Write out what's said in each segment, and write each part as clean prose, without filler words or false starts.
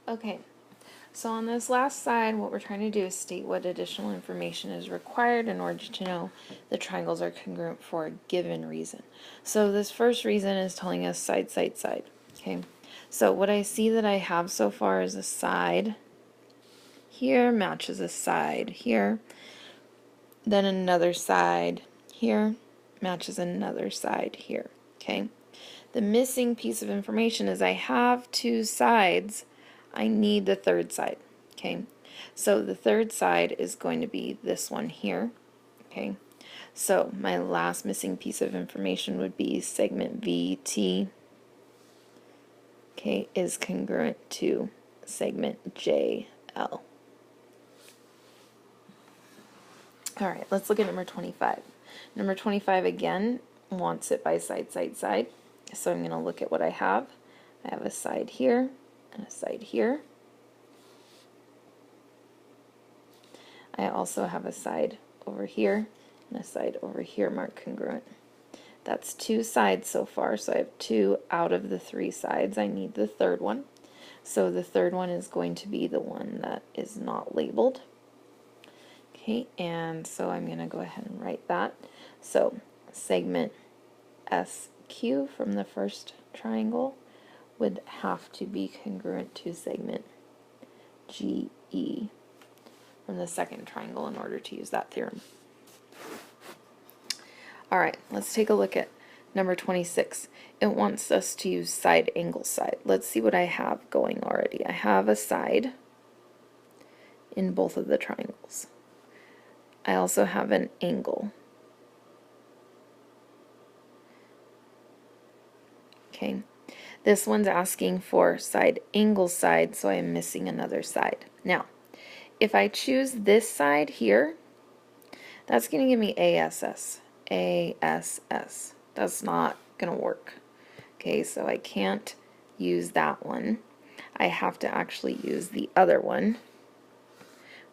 Okay, so on this last side, what we're trying to do is state what additional information is required in order to know the triangles are congruent for a given reason. So this first reason is telling us side, side, side. Okay, so what I see that I have so far is a side here matches a side here, then another side here matches another side here. Okay, the missing piece of information is I have two sides, I need the third side. Okay, so the third side is going to be this one here. Okay, so my last missing piece of information would be segment VT, okay, is congruent to segment JL. Alright, let's look at number 25. Number 25 again wants it by side, side, side. So I'm going to look at what I have. I have a side here and a side here. I also have a side over here and a side over here marked congruent. That's two sides so far, so I have two out of the three sides. I need the third one. So the third one is going to be the one that is not labeled. Okay, and so I'm going to go ahead and write that. So segment SQ from the first triangle would have to be congruent to segment GE from the second triangle in order to use that theorem. Alright, let's take a look at number 26. It wants us to use side, angle, side. Let's see what I have going already. I have a side in both of the triangles. I also have an angle. Okay, this one's asking for side, angle, side, so I am missing another side. Now, if I choose this side here, that's going to give me ASS. ASS. That's not going to work. Okay, so I can't use that one. I have to actually use the other one,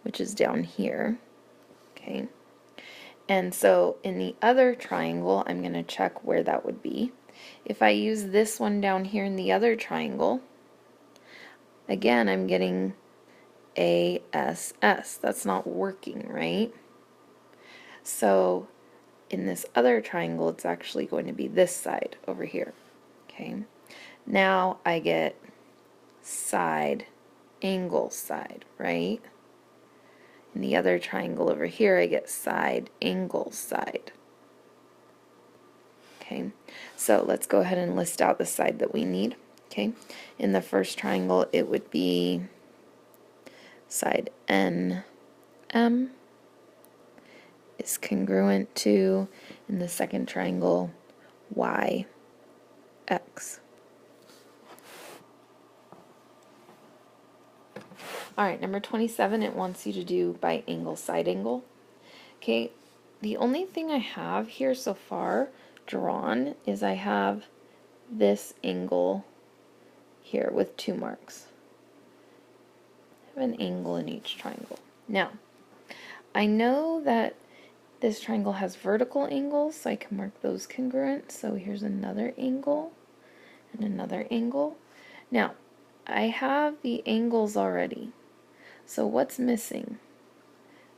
which is down here. Okay, and so in the other triangle, I'm going to check where that would be. If I use this one down here in the other triangle, again, I'm getting ASS. That's not working, right? So in this other triangle, it's actually going to be this side over here. Okay, now I get side, angle, side, right? In the other triangle over here, I get side, angle, side. Okay, so let's go ahead and list out the side that we need. Okay, in the first triangle, it would be side NM is congruent to, in the second triangle, YX. Alright, number 27, it wants you to do by angle, side angle. Okay, the only thing I have here so far drawn is I have this angle here with two marks. I have an angle in each triangle. Now, I know that this triangle has vertical angles, so I can mark those congruent. So here's another angle and another angle. Now, I have the angles already. So what's missing?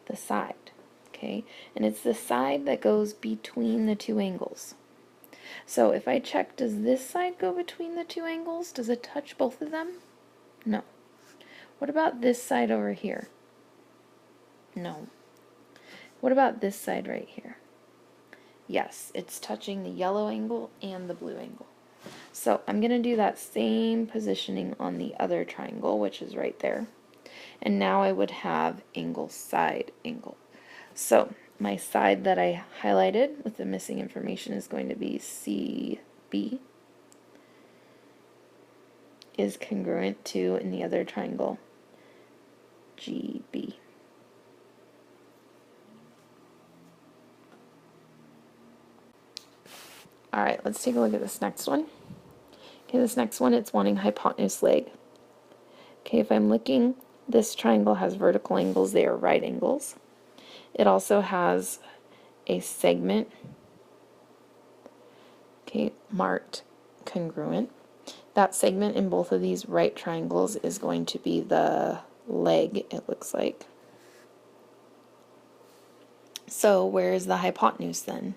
The side. Okay, and it's the side that goes between the two angles. So if I check, does this side go between the two angles? Does it touch both of them? No. What about this side over here? No. What about this side right here? Yes, it's touching the yellow angle and the blue angle. So I'm going to do that same positioning on the other triangle, which is right there. And now I would have angle, side, angle. So my side that I highlighted with the missing information is going to be CB is congruent to, in the other triangle, GB. Alright, let's take a look at this next one. Okay, this next one, it's wanting hypotenuse leg. Okay, if I'm looking, this triangle has vertical angles, they are right angles. It also has a segment, okay, marked congruent. that segment in both of these right triangles is going to be the leg, it looks like. So where is the hypotenuse then?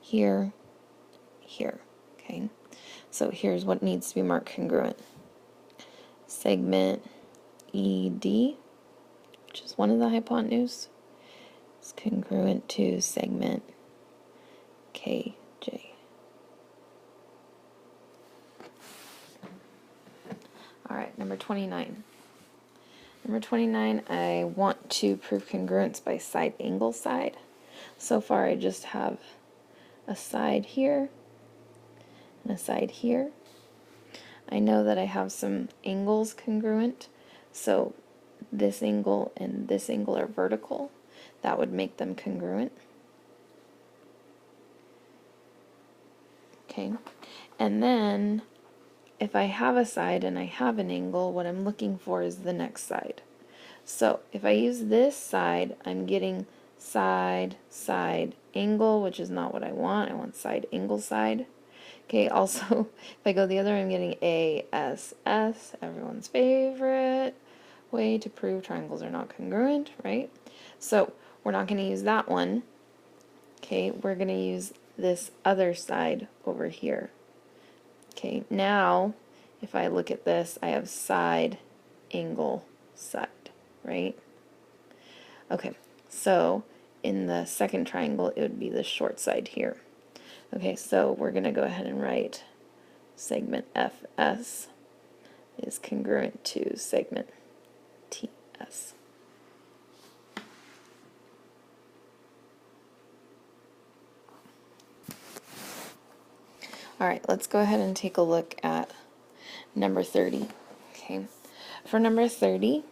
Here, here, okay? So here's what needs to be marked congruent. Segment ED, which is one of the hypotenuse, is congruent to segment KJ. Alright, number 29. Number 29, I want to prove congruence by side angle side. So far I just have a side here and a side here. I know that I have some angles congruent, so this angle and this angle are vertical. That would make them congruent. Okay, and then if I have a side and I have an angle, what I'm looking for is the next side. So if I use this side, I'm getting side, side, angle, which is not what I want. I want side, angle, side. Okay, also, if I go the other, I'm getting ASS, everyone's favorite way to prove triangles are not congruent, right? So we're not going to use that one. Okay, we're going to use this other side over here. Okay, now if I look at this, I have side, angle, side, right? Okay, so in the second triangle, it would be the short side here. Okay, so we're going to go ahead and write segment FS is congruent to segment TS. Alright, let's go ahead and take a look at number 30. Okay, for number 30,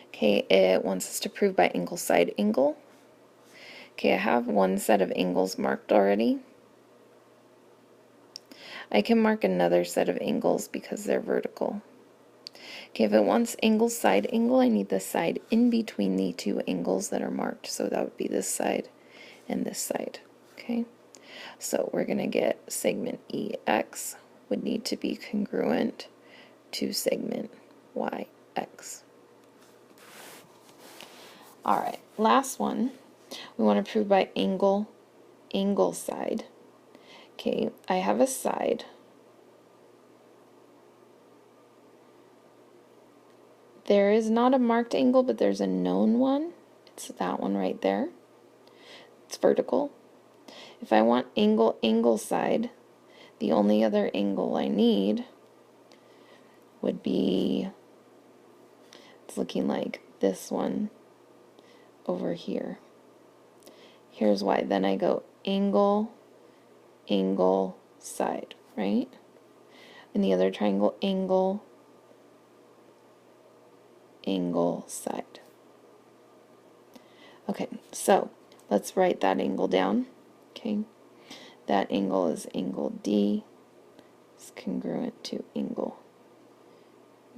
okay, it wants us to prove by angle side angle. Okay, I have one set of angles marked already. I can mark another set of angles because they're vertical. Okay, if it wants angle side angle, I need the side in between the two angles that are marked. So that would be this side and this side. Okay, so we're going to get segment EX would need to be congruent to segment YX. Alright, last one. We want to prove by angle side. Okay, I have a side. There is not a marked angle, but there's a known one. It's that one right there. It's vertical. If I want angle side, the only other angle I need would be, it's looking like this one over here. Here's why. Then I go angle side, right? In the other triangle, angle side. Okay, so let's write that angle down. Okay, that angle is angle D. It's congruent to angle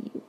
U.